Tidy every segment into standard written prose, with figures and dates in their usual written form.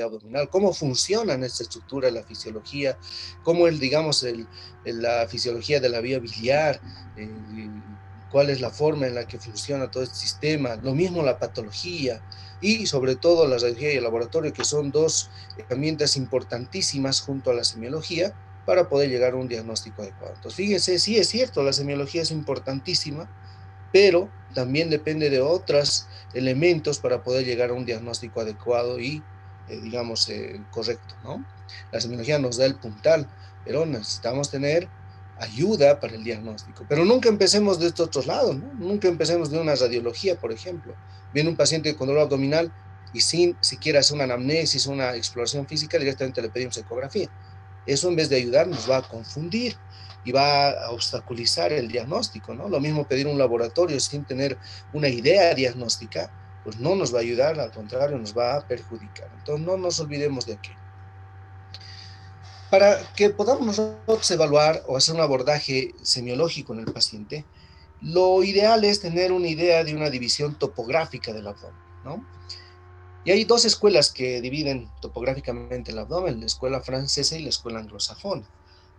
abdominal, cómo funciona esta estructura, la fisiología, cómo digamos, la fisiología de la vía biliar, cuál es la forma en la que funciona todo este sistema, lo mismo la patología y sobre todo la radiología y el laboratorio, que son dos herramientas importantísimas junto a la semiología para poder llegar a un diagnóstico adecuado. Entonces, fíjense, sí es cierto, la semiología es importantísima, pero también depende de otros elementos para poder llegar a un diagnóstico adecuado y, digamos, correcto, ¿no? La semiología nos da el puntal, pero necesitamos tener ayuda para el diagnóstico. Pero nunca empecemos de estos otros lados, ¿no? Nunca empecemos de una radiología, por ejemplo. Viene un paciente con dolor abdominal y sin siquiera hacer una anamnesis, una exploración física, directamente le pedimos ecografía. Eso en vez de ayudar nos va a confundir y va a obstaculizar el diagnóstico, ¿no? Lo mismo pedir un laboratorio sin tener una idea diagnóstica, pues no nos va a ayudar, al contrario, nos va a perjudicar. Entonces no nos olvidemos de aquello. Para que podamos nosotros evaluar o hacer un abordaje semiológico en el paciente, lo ideal es tener una idea de una división topográfica del abdomen, ¿no? Y hay dos escuelas que dividen topográficamente el abdomen, la escuela francesa y la escuela anglosajona.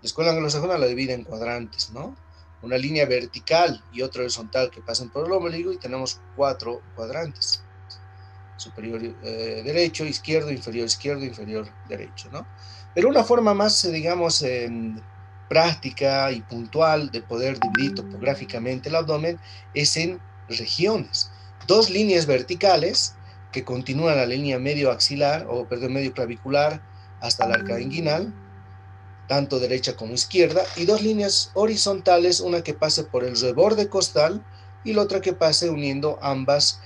La escuela anglosajona la divide en cuadrantes, ¿no? Una línea vertical y otra horizontal que pasan por el ombligo y tenemos 4 cuadrantes. Superior derecho, izquierdo, inferior derecho, ¿no? Pero una forma más, digamos, práctica y puntual de poder dividir topográficamente el abdomen es en regiones. Dos líneas verticales que continúan la línea medio axilar, o perdón, medio clavicular hasta la arcada inguinal, tanto derecha como izquierda, y dos líneas horizontales, una que pase por el reborde costal y la otra que pase uniendo ambas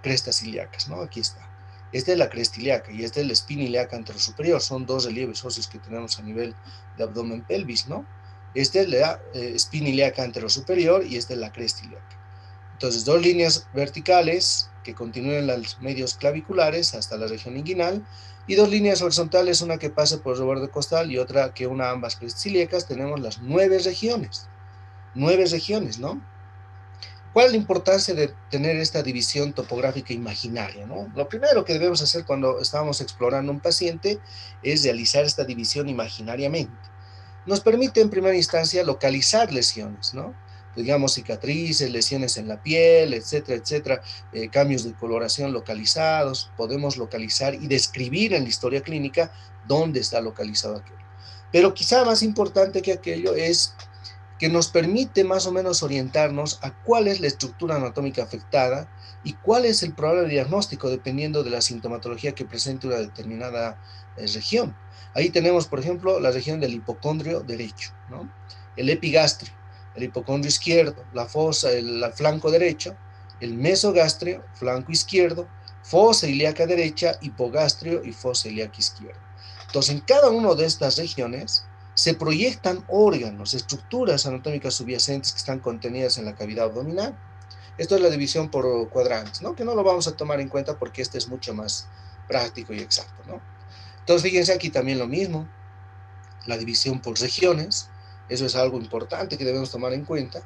crestas ilíacas, ¿no? Aquí está. Esta es la cresta ilíaca y esta es la espina ilíaca anterosuperior. Son dos relieves óseos que tenemos a nivel de abdomen pelvis, ¿no? Esta es la espina ilíaca anterosuperior y esta es la cresta ilíaca. Entonces, dos líneas verticales que continúen los medios claviculares hasta la región inguinal y dos líneas horizontales, una que pase por el reborde costal y otra que una ambas crestas ilíacas. Tenemos las 9 regiones. 9 regiones, ¿no? ¿Cuál es la importancia de tener esta división topográfica imaginaria, ¿no? Lo primero que debemos hacer cuando estamos explorando un paciente es realizar esta división imaginariamente. Nos permite en primera instancia localizar lesiones, ¿no? Digamos cicatrices, lesiones en la piel, etcétera, etcétera, cambios de coloración localizados, podemos localizar y describir en la historia clínica dónde está localizado aquello. Pero quizá más importante que aquello es que nos permite más o menos orientarnos a cuál es la estructura anatómica afectada y cuál es el probable diagnóstico dependiendo de la sintomatología que presente una determinada región. Ahí tenemos, por ejemplo, la región del hipocondrio derecho, ¿no? El epigastrio, el hipocondrio izquierdo, la fosa, el flanco derecho, el mesogastrio, flanco izquierdo, fosa ilíaca derecha, hipogastrio y fosa ilíaca izquierda. Entonces, en cada una de estas regiones se proyectan órganos, estructuras anatómicas subyacentes que están contenidas en la cavidad abdominal. Esto es la división por cuadrantes, ¿no? Que no lo vamos a tomar en cuenta porque este es mucho más práctico y exacto, ¿no? Entonces, fíjense aquí también lo mismo, la división por regiones, eso es algo importante que debemos tomar en cuenta.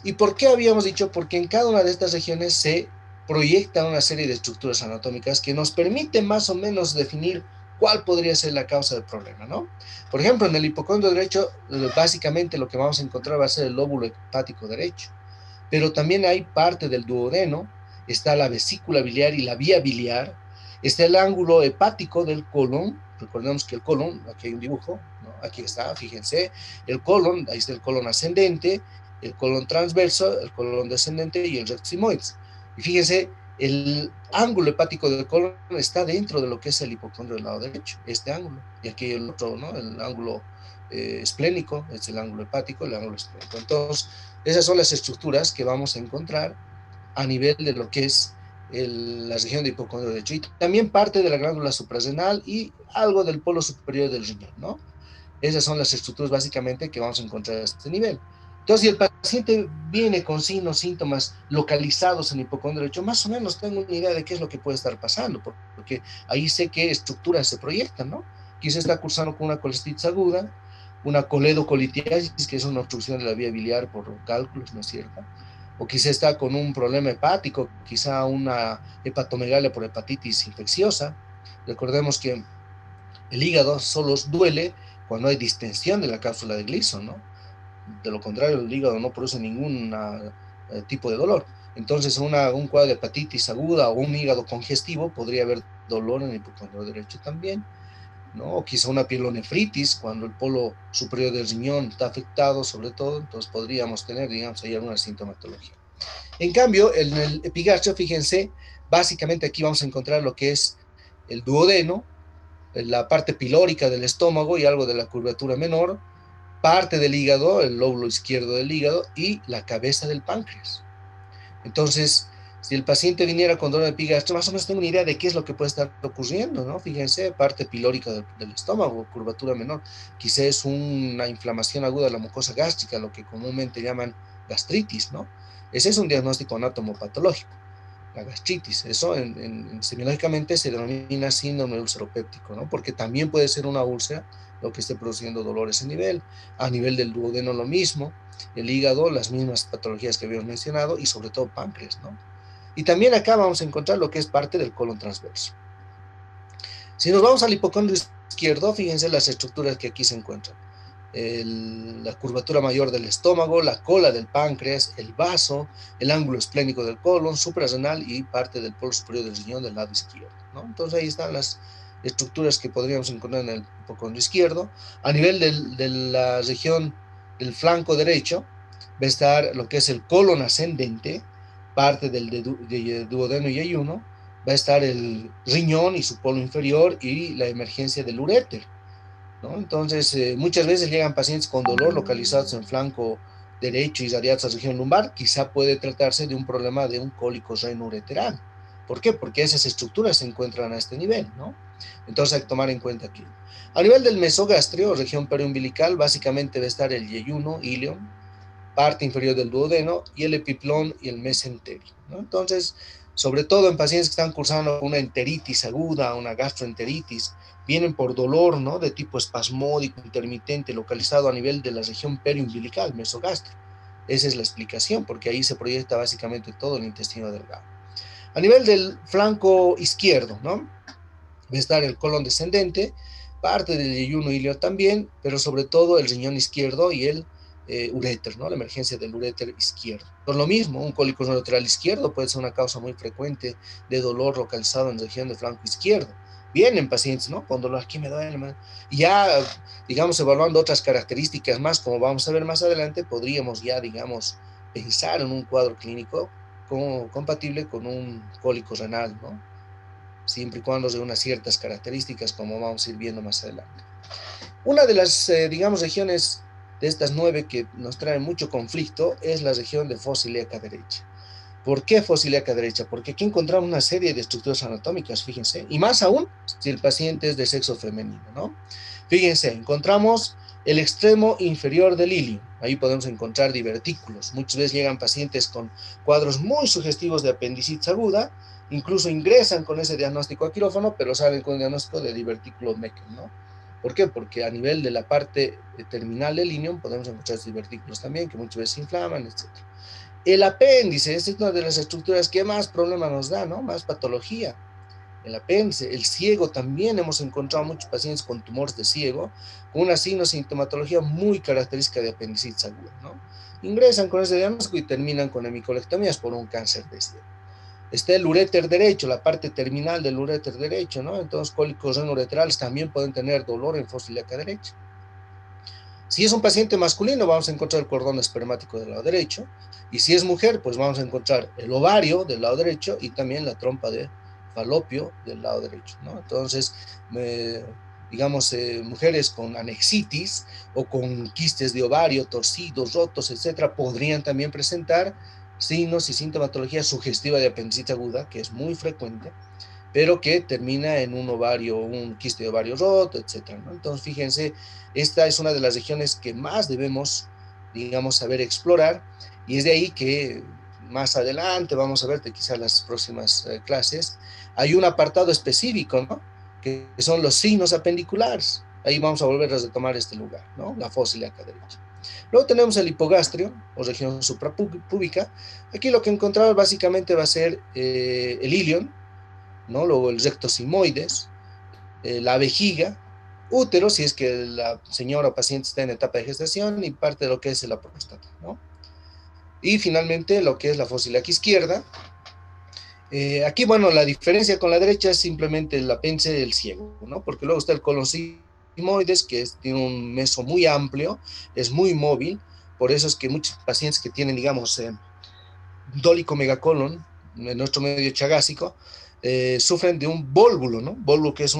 ¿Y por qué habíamos dicho? Porque en cada una de estas regiones se proyecta una serie de estructuras anatómicas que nos permiten más o menos definir cuál podría ser la causa del problema, ¿no? Por ejemplo, en el hipocondrio derecho, básicamente lo que vamos a encontrar va a ser el lóbulo hepático derecho, pero también hay parte del duodeno, está la vesícula biliar y la vía biliar, está el ángulo hepático del colon. Recordemos que el colon, aquí hay un dibujo, ¿no? Aquí está, fíjense, el colon, ahí está el colon ascendente, el colon transverso, el colon descendente y el recto sigmoides. Y fíjense, el ángulo hepático del colon está dentro de lo que es el hipocondrio del lado derecho, este ángulo. Y aquí el otro, ¿no? El ángulo esplénico, es el ángulo hepático, el ángulo esplénico. Entonces, esas son las estructuras que vamos a encontrar a nivel de lo que es la región de hipocondrio derecho. Y también parte de la glándula suprarrenal y algo del polo superior del riñón, ¿no? Esas son las estructuras básicamente que vamos a encontrar a este nivel. Entonces, si el paciente viene con signos, síntomas localizados en hipocondrio derecho, más o menos tengo una idea de qué es lo que puede estar pasando, porque ahí sé qué estructuras se proyectan, ¿no? Quizá está cursando con una colestitis aguda, una coledocolitiasis, que es una obstrucción de la vía biliar por cálculos, ¿no es cierto? O quizá está con un problema hepático, quizá una hepatomegalia por hepatitis infecciosa, Recordemos que el hígado solo duele cuando hay distensión de la cápsula de Gleason, ¿no? De lo contrario, el hígado no produce ningún tipo de dolor. Entonces, un cuadro de hepatitis aguda o un hígado congestivo podría haber dolor en el hipocondrio derecho también, ¿no? O quizá una pielonefritis, cuando el polo superior del riñón está afectado, sobre todo, entonces podríamos tener, digamos, ahí alguna sintomatología. En cambio, en el epigastrio, fíjense, básicamente aquí vamos a encontrar lo que es el duodeno, la parte pilórica del estómago y algo de la curvatura menor, parte del hígado, el lóbulo izquierdo del hígado y la cabeza del páncreas. Entonces, si el paciente viniera con dolor de epigastrio, más o menos tengo una idea de qué es lo que puede estar ocurriendo, ¿no? Fíjense, parte pilórica del estómago, curvatura menor. Quizá es una inflamación aguda de la mucosa gástrica, lo que comúnmente llaman gastritis, ¿no? Ese es un diagnóstico anatomopatológico, la gastritis. Eso semiológicamente se denomina síndrome ulceropéptico, ¿no? Porque también puede ser una úlcera lo que esté produciendo dolores a nivel del duodeno lo mismo, el hígado, las mismas patologías que habíamos mencionado y sobre todo páncreas, ¿no? Y también acá vamos a encontrar lo que es parte del colon transverso. Si nos vamos al hipocondrio izquierdo, fíjense las estructuras que aquí se encuentran. La curvatura mayor del estómago, la cola del páncreas, el vaso, el ángulo esplénico del colon, suprarrenal y parte del polo superior del riñón del lado izquierdo, ¿no? Entonces ahí están las estructuras que podríamos encontrar en el hipocondrio izquierdo. A nivel de la región del flanco derecho, va a estar lo que es el colon ascendente, parte del de duodeno y ayuno, va a estar el riñón y su polo inferior y la emergencia del uréter, ¿no? Entonces, muchas veces llegan pacientes con dolor localizados en flanco derecho y radiados a la región lumbar. Quizá puede tratarse de un problema de un cólico renoureteral. ¿Por qué? Porque esas estructuras se encuentran a este nivel, ¿no? Entonces hay que tomar en cuenta aquí. A nivel del mesogastrio, región periumbilical, básicamente va a estar el yeyuno, ilion, parte inferior del duodeno y el epiplón y el mesenterio, ¿no? Entonces, sobre todo en pacientes que están cursando una enteritis aguda, una gastroenteritis, vienen por dolor, ¿no? De tipo espasmódico, intermitente, localizado a nivel de la región periumbilical, mesogastrio. Esa es la explicación, porque ahí se proyecta básicamente todo el intestino delgado. A nivel del flanco izquierdo, ¿no? Va a estar el colon descendente, parte del yeyuno ilio también, pero sobre todo el riñón izquierdo y el uréter, ¿no? La emergencia del uréter izquierdo. Por lo mismo, un cólico renoureteral izquierdo puede ser una causa muy frecuente de dolor localizado en la región del flanco izquierdo. Vienen pacientes, ¿no? Con dolor, aquí me duele, y ya, digamos, evaluando otras características más, como vamos a ver más adelante, podríamos ya, digamos, pensar en un cuadro clínico compatible con un cólico renal, ¿no? Siempre y cuando de unas ciertas características, como vamos a ir viendo más adelante. Una de las, digamos, regiones de estas 9 que nos traen mucho conflicto es la región de fosa ilíaca derecha. ¿Por qué fosa ilíaca derecha? Porque aquí encontramos una serie de estructuras anatómicas, fíjense, y más aún si el paciente es de sexo femenino, ¿no? Fíjense, encontramos el extremo inferior del ilio, ahí podemos encontrar divertículos. Muchas veces llegan pacientes con cuadros muy sugestivos de apendicitis aguda, incluso ingresan con ese diagnóstico a quirófano, pero salen con el diagnóstico de divertículo Meckel, ¿no? ¿Por qué? Porque a nivel de la parte terminal del ilium podemos encontrar divertículos también que muchas veces se inflaman, etc. El apéndice, esta es una de las estructuras que más problemas nos da, ¿no? Más patología. El apéndice, el ciego también hemos encontrado muchos pacientes con tumores de ciego, con una sintomatología muy característica de apendicitis aguda, ¿no? Ingresan con ese diagnóstico y terminan con hemicolectomías por un cáncer de ciego. Está el uréter derecho, la parte terminal del uréter derecho, ¿no? Entonces, cólicos renoureterales también pueden tener dolor en fosa ilíaca derecha. Si es un paciente masculino, vamos a encontrar el cordón espermático del lado derecho. Y si es mujer, pues vamos a encontrar el ovario del lado derecho y también la trompa de falopio del lado derecho, ¿no? Entonces, digamos, mujeres con anexitis o con quistes de ovario, torcidos, rotos, etcétera, podrían también presentar signos y sintomatología sugestiva de apendicitis aguda, que es muy frecuente, pero que termina en un ovario, un quiste de ovario roto, etcétera, ¿no? Entonces, fíjense, esta es una de las regiones que más debemos, digamos, saber explorar, y es de ahí que más adelante, vamos a ver quizás las próximas clases, hay un apartado específico, ¿no? Que son los signos apendiculares. Ahí vamos a volver a retomar este lugar, ¿no? La fosa ilíaca derecha. Luego tenemos el hipogastrio, o región suprapúbica. Aquí lo que encontramos básicamente va a ser el ilion, ¿no? Luego el recto sigmoides, la vejiga, útero, si es que la señora o paciente está en etapa de gestación, y parte de lo que es la próstata, ¿no? Y finalmente lo que es la fosa ilíaca izquierda. Aquí, bueno, la diferencia con la derecha es simplemente el apéndice del ciego, ¿no? Porque luego está el colon sigmoides, que tiene un meso muy amplio, es muy móvil, por eso es que muchos pacientes que tienen, digamos, dólico megacolon, en nuestro medio chagásico, sufren de un vólvulo, ¿no? Vólvulo que es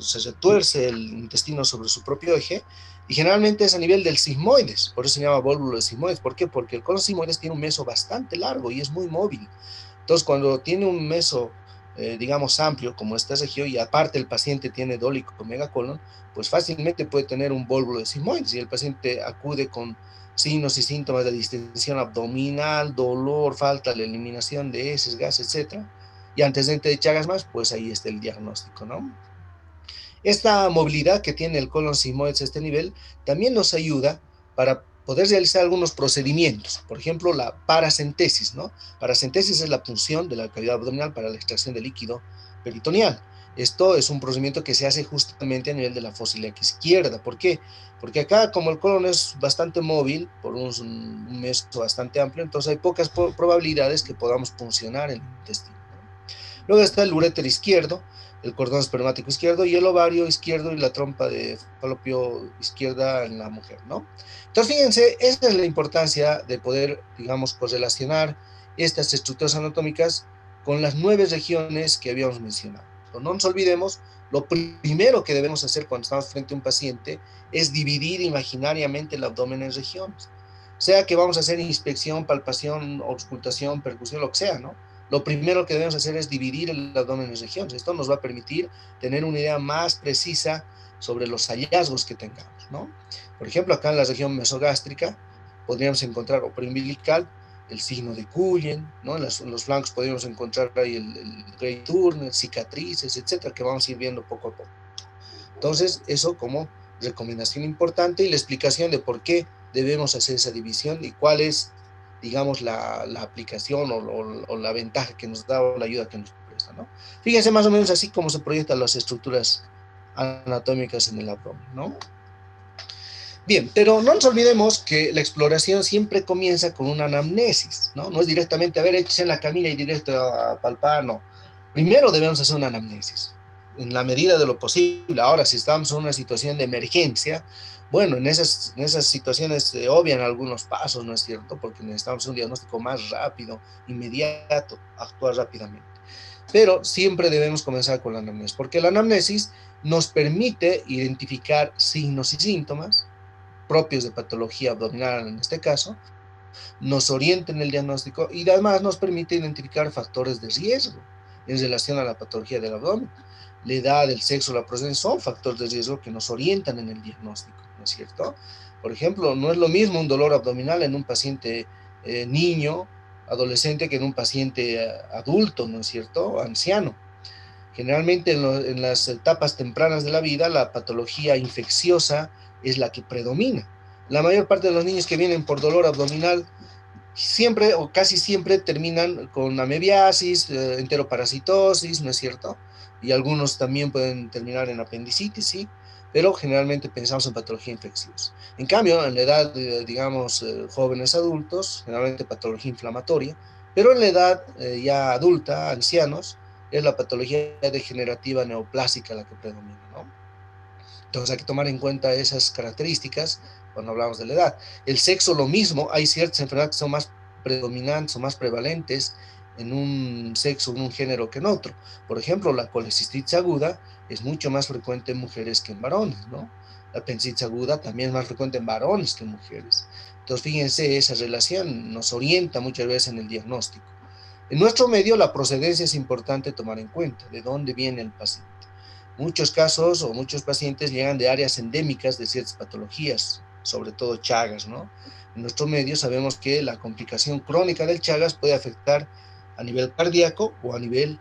se retuerce el intestino sobre su propio eje, y generalmente es a nivel del sigmoides, por eso se llama vólvulo de sigmoides. ¿Por qué? Porque el colon sigmoides tiene un meso bastante largo y es muy móvil. Entonces, cuando tiene un meso, digamos, amplio, como esta región, y aparte el paciente tiene dólico megacolon, pues fácilmente puede tener un vólvulo de sigmoides, y el paciente acude con signos y síntomas de distensión abdominal, dolor, falta de eliminación de heces, gas, etc. Y antecedente de Chagas más, pues ahí está el diagnóstico, ¿no? Esta movilidad que tiene el colon sigmoides a este nivel también nos ayuda para poder realizar algunos procedimientos, por ejemplo, la paracentesis, ¿no? Paracentesis es la punción de la cavidad abdominal para la extracción de líquido peritoneal. Esto es un procedimiento que se hace justamente a nivel de la fosa ilíaca izquierda. ¿Por qué? Porque acá, como el colon es bastante móvil, por un meso bastante amplio, entonces hay pocas probabilidades que podamos puncionar el intestino. Luego está el uréter izquierdo, el cordón espermático izquierdo y el ovario izquierdo y la trompa de falopio izquierda en la mujer, ¿no? Entonces, fíjense, esa es la importancia de poder, digamos, correlacionar estas estructuras anatómicas con las 9 regiones que habíamos mencionado. Pero no nos olvidemos, lo primero que debemos hacer cuando estamos frente a un paciente es dividir imaginariamente el abdomen en regiones. Sea que vamos a hacer inspección, palpación, auscultación, percusión, lo que sea, ¿no? Lo primero que debemos hacer es dividir el abdomen en regiones. Esto nos va a permitir tener una idea más precisa sobre los hallazgos que tengamos, ¿no? Por ejemplo, acá en la región mesogástrica podríamos encontrar, o preumbilical, el signo de Cullen, ¿no? En los flancos podríamos encontrar ahí el Grey Turner, cicatrices, etcétera, que vamos a ir viendo poco a poco. Entonces, eso como recomendación importante, y la explicación de por qué debemos hacer esa división y cuál es, digamos, la aplicación o la ventaja que nos da o la ayuda que nos presta, ¿no? Fíjense más o menos así como se proyectan las estructuras anatómicas en el abdomen, ¿no? Bien, pero no nos olvidemos que la exploración siempre comienza con una anamnesis, ¿no? No es directamente, a ver, échese en la camilla y directo a palpar, no. Primero debemos hacer una anamnesis, en la medida de lo posible. Ahora, si estamos en una situación de emergencia, bueno, en esas situaciones se obvian algunos pasos, ¿no es cierto? Porque necesitamos un diagnóstico más rápido, inmediato, actuar rápidamente. Pero siempre debemos comenzar con la anamnesis, porque la anamnesis nos permite identificar signos y síntomas propios de patología abdominal en este caso, nos orienta en el diagnóstico y además nos permite identificar factores de riesgo en relación a la patología del abdomen. La edad, el sexo, la procedencia son factores de riesgo que nos orientan en el diagnóstico, ¿no es cierto? Por ejemplo, no es lo mismo un dolor abdominal en un paciente niño, adolescente, que en un paciente adulto, ¿no es cierto? Anciano. Generalmente en las etapas tempranas de la vida, la patología infecciosa es la que predomina. La mayor parte de los niños que vienen por dolor abdominal siempre o casi siempre terminan con amebiasis, enteroparasitosis, ¿no es cierto? Y algunos también pueden terminar en apendicitis, ¿sí? Pero generalmente pensamos en patología infecciosa. En cambio, en la edad, digamos, jóvenes adultos, generalmente patología inflamatoria, pero en la edad ya adulta, ancianos, es la patología degenerativa neoplásica la que predomina, ¿no? Entonces hay que tomar en cuenta esas características cuando hablamos de la edad. El sexo, lo mismo, hay ciertas enfermedades que son más predominantes o más prevalentes en un sexo, en un género que en otro. Por ejemplo, la colecistitis aguda es mucho más frecuente en mujeres que en varones, ¿no? La apendicitis aguda también es más frecuente en varones que en mujeres. Entonces, fíjense, esa relación nos orienta muchas veces en el diagnóstico. En nuestro medio, la procedencia es importante tomar en cuenta, de dónde viene el paciente. Muchos casos o muchos pacientes llegan de áreas endémicas de ciertas patologías, sobre todo Chagas, ¿no? En nuestro medio sabemos que la complicación crónica del Chagas puede afectar a nivel cardíaco o a nivel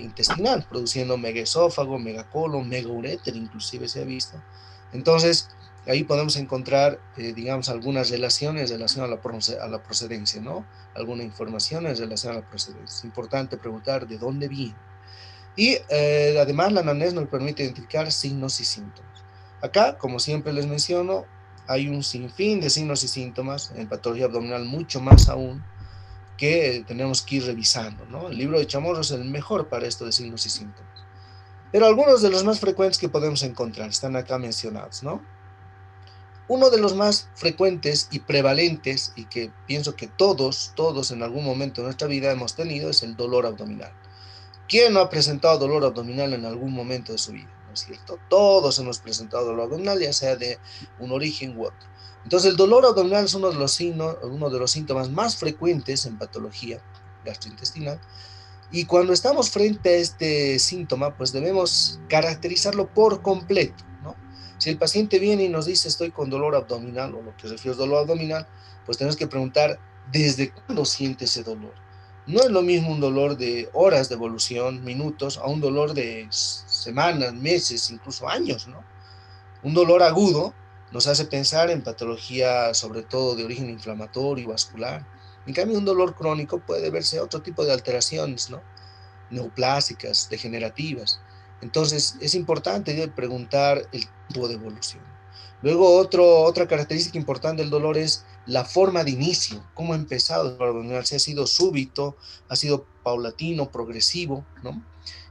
intestinal, produciendo megaesófago, megacolon, megauréter, inclusive se ha visto. Entonces, ahí podemos encontrar, digamos, algunas relaciones en relación a la procedencia, ¿no? Alguna información en relación a la procedencia. Es importante preguntar de dónde viene. Y además la anamnesis nos permite identificar signos y síntomas. Acá, como siempre les menciono, hay un sinfín de signos y síntomas, en patología abdominal mucho más aún, que tenemos que ir revisando, ¿no? El libro de Chamorro es el mejor para esto de signos y síntomas. Pero algunos de los más frecuentes que podemos encontrar están acá mencionados, ¿no? Uno de los más frecuentes y prevalentes, y que pienso que todos en algún momento de nuestra vida hemos tenido, es el dolor abdominal. ¿Quién no ha presentado dolor abdominal en algún momento de su vida? ¿No es cierto? Todos hemos presentado dolor abdominal, ya sea de un origen u otro. Entonces, el dolor abdominal es uno de los síntomas más frecuentes en patología gastrointestinal. Y cuando estamos frente a este síntoma, pues debemos caracterizarlo por completo, ¿no? Si el paciente viene y nos dice estoy con dolor abdominal, o lo que refiero es dolor abdominal, pues tenemos que preguntar desde cuándo siente ese dolor. No es lo mismo un dolor de horas de evolución, minutos, a un dolor de semanas, meses, incluso años, ¿no? Un dolor agudo nos hace pensar en patología, sobre todo de origen inflamatorio y vascular. En cambio, un dolor crónico puede verse otro tipo de alteraciones, ¿no? Neoplásicas, degenerativas. Entonces, es importante preguntar el tipo de evolución. Luego, otra característica importante del dolor es la forma de inicio, cómo ha empezado el dolor abdominal, si ha sido súbito, ha sido paulatino, progresivo, ¿no?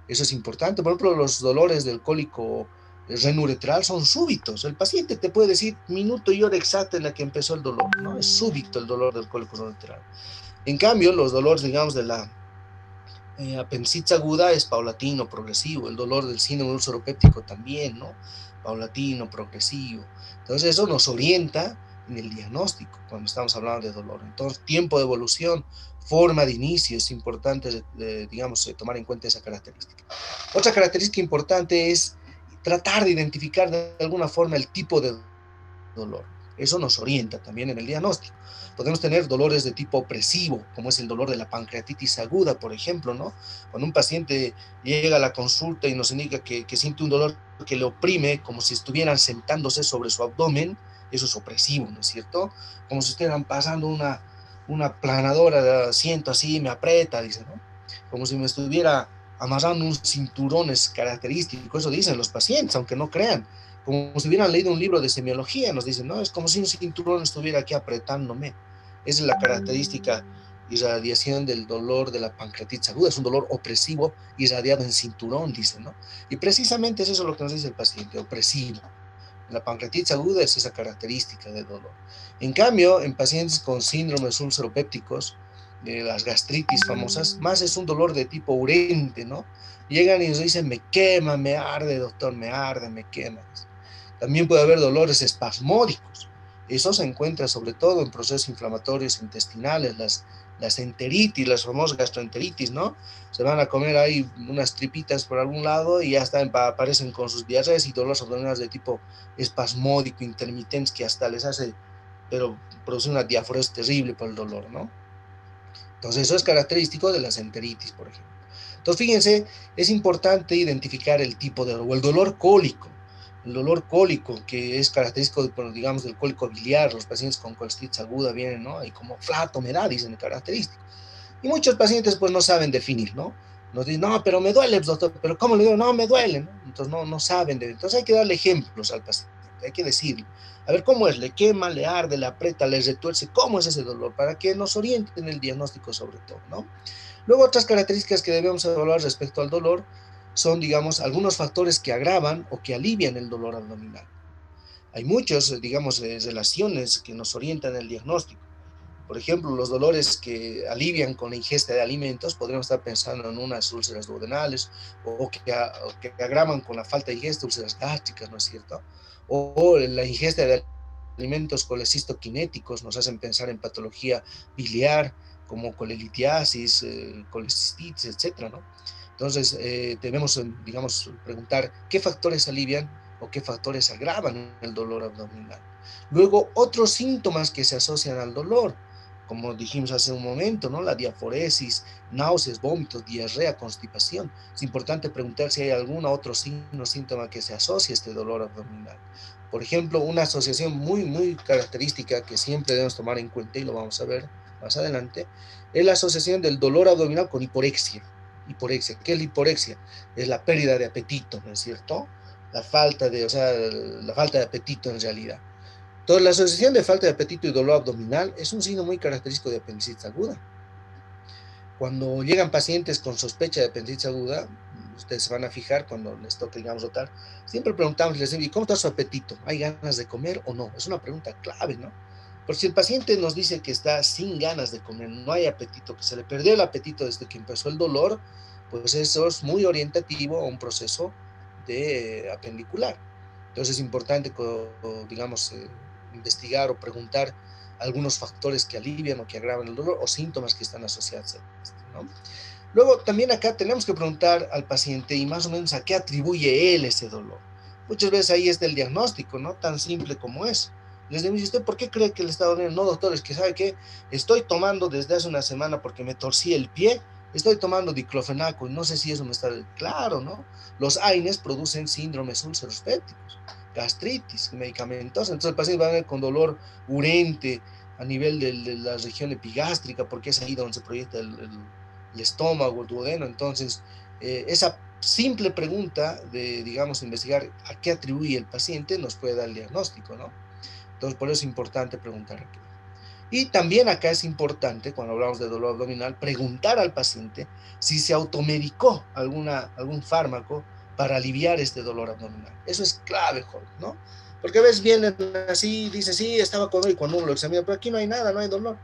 Eso es importante. Por ejemplo, los dolores del cólico renuretral son súbitos. El paciente te puede decir minuto y hora exacta en la que empezó el dolor, ¿no? Es súbito el dolor del cólico renuretral. En cambio, los dolores, digamos, de la apendicitis aguda es paulatino, progresivo. El dolor del síndrome ulceropéptico también, ¿no? Paulatino, progresivo. Entonces, eso nos orienta en el diagnóstico cuando estamos hablando de dolor. Entonces, tiempo de evolución, forma de inicio, es importante, digamos, tomar en cuenta esa característica. Otra característica importante es tratar de identificar de alguna forma el tipo de dolor. Eso nos orienta también en el diagnóstico. Podemos tener dolores de tipo opresivo, como es el dolor de la pancreatitis aguda, por ejemplo, ¿no? Cuando un paciente llega a la consulta y nos indica que siente un dolor que le oprime, como si estuvieran sentándose sobre su abdomen, eso es opresivo, ¿no es cierto? Como si estuvieran pasando una planadora de asiento así, me aprieta, dice, ¿no? Como si me estuviera amarrando un cinturón, es característico, eso dicen los pacientes, aunque no crean, como si hubieran leído un libro de semiología, nos dicen, no, es como si un cinturón estuviera aquí apretándome. Esa es la característica irradiación del dolor de la pancreatitis aguda, es un dolor opresivo irradiado en cinturón, dicen, ¿no? Y precisamente es eso lo que nos dice el paciente, opresivo. La pancreatitis aguda es esa característica de dolor. En cambio, en pacientes con síndromes ulceropépticos, las gastritis famosas, más es un dolor de tipo urente, ¿no? Llegan y nos dicen, me quema, me arde, doctor, me arde, me quema. También puede haber dolores espasmódicos. Eso se encuentra sobre todo en procesos inflamatorios intestinales, las enteritis, las famosas gastroenteritis, ¿no? Se van a comer ahí unas tripitas por algún lado y ya están, aparecen con sus diarreas y dolores abdominales de tipo espasmódico, intermitentes, que hasta les hace, pero produce una diaforesis terrible por el dolor, ¿no? Entonces, eso es característico de las enteritis, por ejemplo. Entonces, fíjense, es importante identificar el tipo de dolor, o el dolor cólico. El dolor cólico, que es característico, digamos, del cólico biliar, los pacientes con colestitis aguda vienen, ¿no? Y como flato me da, dicen, característico. Y muchos pacientes, pues, no saben definir, ¿no? Nos dicen, no, pero me duele, doctor, pero ¿cómo le digo? No, me duele, ¿no? Entonces, no saben. Entonces, hay que darle ejemplos al paciente, hay que decirle, a ver cómo es, le quema, le arde, le aprieta, le retuerce, cómo es ese dolor, para que nos orienten el diagnóstico sobre todo, ¿no? Luego, otras características que debemos evaluar respecto al dolor son, digamos, algunos factores que agravan o que alivian el dolor abdominal. Hay muchos, digamos, relaciones que nos orientan el diagnóstico. Por ejemplo, los dolores que alivian con la ingesta de alimentos, podríamos estar pensando en unas úlceras duodenales o que agravan con la falta de ingesta, úlceras gástricas, ¿no es cierto? O la ingesta de alimentos colecistoquinéticos nos hacen pensar en patología biliar, como colelitiasis, colecistitis, etcétera, ¿no? Entonces, debemos, digamos, preguntar qué factores alivian o qué factores agravan el dolor abdominal. Luego, otros síntomas que se asocian al dolor, como dijimos hace un momento, ¿no? La diaforesis, náuseas, vómitos, diarrea, constipación. Es importante preguntar si hay algún otro signo o síntoma que se asocie a este dolor abdominal. Por ejemplo, una asociación muy característica que siempre debemos tomar en cuenta, y lo vamos a ver más adelante, es la asociación del dolor abdominal con hiporexia. hiporexia. ¿Qué es la hiporexia? Es la pérdida de apetito, ¿no es cierto? La falta de, o sea, la falta de apetito en realidad. Entonces, la asociación de falta de apetito y dolor abdominal es un signo muy característico de apendicitis aguda. Cuando llegan pacientes con sospecha de apendicitis aguda, ustedes se van a fijar cuando les toque, digamos, rotar, siempre preguntamos, les decimos, ¿y cómo está su apetito? ¿Hay ganas de comer o no? Es una pregunta clave, ¿no? Porque si el paciente nos dice que está sin ganas de comer, no hay apetito, que se le perdió el apetito desde que empezó el dolor, pues eso es muy orientativo a un proceso de apendicular. Entonces es importante, digamos, investigar o preguntar algunos factores que alivian o que agravan el dolor o síntomas que están asociados a esto, ¿no? Luego, también acá tenemos que preguntar al paciente y más o menos a qué atribuye él ese dolor. Muchas veces ahí está el diagnóstico, ¿no? Tan simple como es. Les digo, ¿y usted por qué cree que le está doliendo? No, doctor, es que sabe que estoy tomando desde hace una semana porque me torcí el pie, estoy tomando diclofenaco y no sé si eso me está... Claro, ¿no? Los AINES producen síndromes úlceros pépticos, gastritis medicamentosa, entonces el paciente va a venir con dolor urente a nivel de la región epigástrica porque es ahí donde se proyecta el estómago, el duodeno. Entonces, esa simple pregunta de, digamos, investigar a qué atribuye el paciente nos puede dar el diagnóstico, ¿no? Entonces, por eso es importante preguntar aquí. Y también acá es importante, cuando hablamos de dolor abdominal, preguntar al paciente si se automedicó algún fármaco para aliviar este dolor abdominal. Eso es clave, joven, ¿no? Porque a veces vienen así, dicen, sí, estaba con dolor y cuando uno lo examina, pero aquí no hay nada, no hay dolor.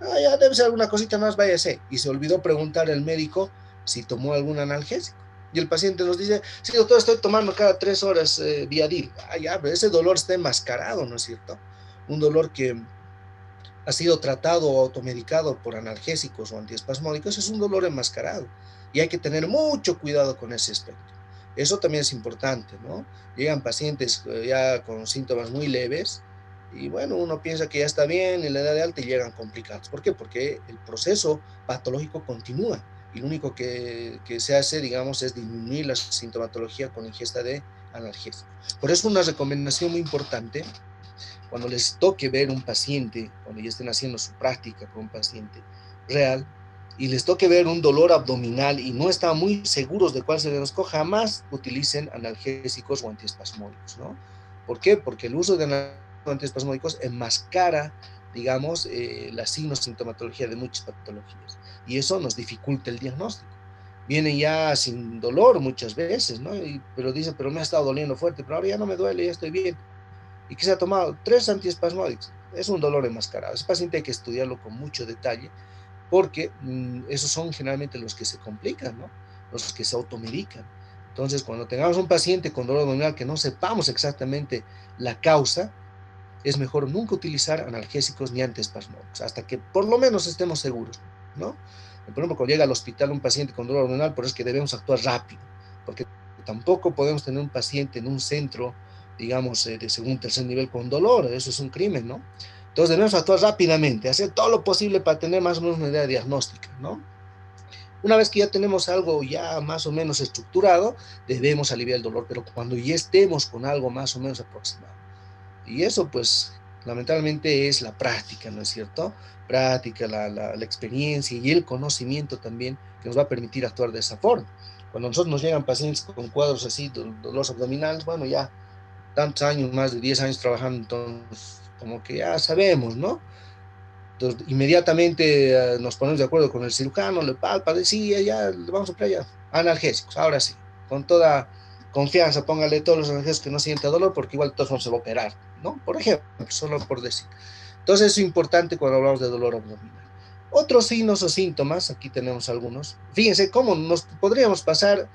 Ah, ya debe ser alguna cosita más, váyase. Y se olvidó preguntar al médico si tomó algún analgésico. Y el paciente nos dice, sí, doctor, estoy tomando cada 3 horas Viadil. Ah, ya, pero ese dolor está enmascarado, ¿no es cierto? Un dolor que ha sido tratado o automedicado por analgésicos o antiespasmódicos es un dolor enmascarado y hay que tener mucho cuidado con ese aspecto. Eso también es importante, ¿no? Llegan pacientes ya con síntomas muy leves y bueno, uno piensa que ya está bien en la edad de alta y llegan complicados. ¿Por qué? Porque el proceso patológico continúa y lo único que se hace, digamos, es disminuir la sintomatología con ingesta de analgésicos. Por eso una recomendación muy importante cuando les toque ver un paciente, cuando ya estén haciendo su práctica con un paciente real, y les toque ver un dolor abdominal y no están muy seguros de cuál se les escoja, jamás utilicen analgésicos o antiespasmódicos, ¿no? ¿Por qué? Porque el uso de analgésicos o antiespasmódicos enmascara, digamos, la sintomatología de muchas patologías, y eso nos dificulta el diagnóstico. Vienen ya sin dolor muchas veces, ¿no? Pero dicen, pero me ha estado doliendo fuerte, pero ahora ya no me duele, ya estoy bien y que se ha tomado 3 antiespasmódicos. Es un dolor enmascarado. Ese paciente hay que estudiarlo con mucho detalle porque esos son generalmente los que se complican, ¿no? Los que se automedican. Entonces, cuando tengamos un paciente con dolor abdominal que no sepamos exactamente la causa, es mejor nunca utilizar analgésicos ni antiespasmódicos, hasta que por lo menos estemos seguros, ¿no? Por ejemplo, cuando llega al hospital un paciente con dolor abdominal, por eso es que debemos actuar rápido, porque tampoco podemos tener un paciente en un centro, digamos, de segundo, tercer nivel con dolor, eso es un crimen, ¿no? Entonces debemos actuar rápidamente, hacer todo lo posible para tener más o menos una idea diagnóstica, ¿no? Una vez que ya tenemos algo ya más o menos estructurado, debemos aliviar el dolor, pero cuando ya estemos con algo más o menos aproximado. Y eso, pues, lamentablemente es la práctica, ¿no es cierto? Práctica, la experiencia y el conocimiento también que nos va a permitir actuar de esa forma. Cuando nosotros nos llegan pacientes con cuadros así, dolores abdominales, bueno, ya tantos años, más de 10 años trabajando, entonces, como que ya sabemos, ¿no? Entonces, inmediatamente nos ponemos de acuerdo con el cirujano, le palpa, sí, ya le vamos a poner ya analgésicos, ahora sí, con toda confianza, póngale todos los analgésicos que no sienta dolor, porque igual todos vamos a operar, ¿no? Por ejemplo, solo por decir. Entonces, eso es importante cuando hablamos de dolor abdominal. Otros signos o síntomas, aquí tenemos algunos. Fíjense cómo nos podríamos pasar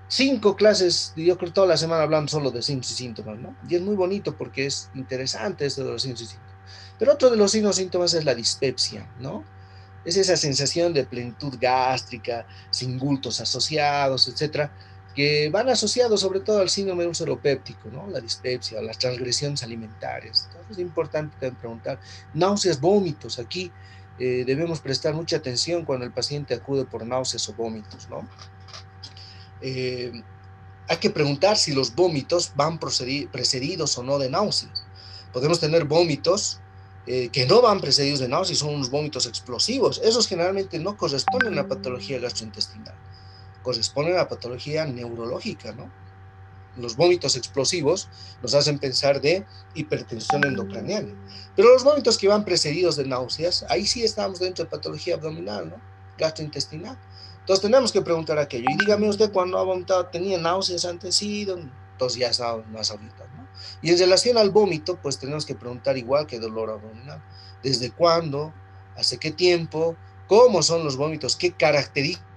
5 clases, yo creo toda la semana hablando solo de signos y síntomas, ¿no? Y es muy bonito porque es interesante esto de los signos y síntomas. Pero otro de los signos y síntomas es la dispepsia, ¿no? Es esa sensación de plenitud gástrica, sin bultos asociados, etcétera, que van asociados sobre todo al síndrome ulceropéptico, ¿no? La dispepsia, las transgresiones alimentarias. Entonces es importante preguntar. Náuseas, vómitos. Aquí debemos prestar mucha atención cuando el paciente acude por náuseas o vómitos, ¿no? Eh, Hay que preguntar si los vómitos van precedidos o no de náuseas. Podemos tener vómitos que no van precedidos de náuseas, son unos vómitos explosivos. Esos generalmente no corresponden a la patología gastrointestinal. corresponden a la patología neurológica, ¿no? Los vómitos explosivos nos hacen pensar de hipertensión endocraniana. Pero los vómitos que van precedidos de náuseas, ahí sí estamos dentro de patología abdominal, ¿no? Gastrointestinal. Entonces tenemos que preguntar aquello. Y dígame usted, cuando ha vomitado, ¿tenía náuseas antes? Sí, entonces ya está más ahorita, ¿no? Y en relación al vómito, pues tenemos que preguntar igual que dolor abdominal. ¿Desde cuándo? ¿Hace qué tiempo? ¿Cómo son los vómitos? ¿Qué características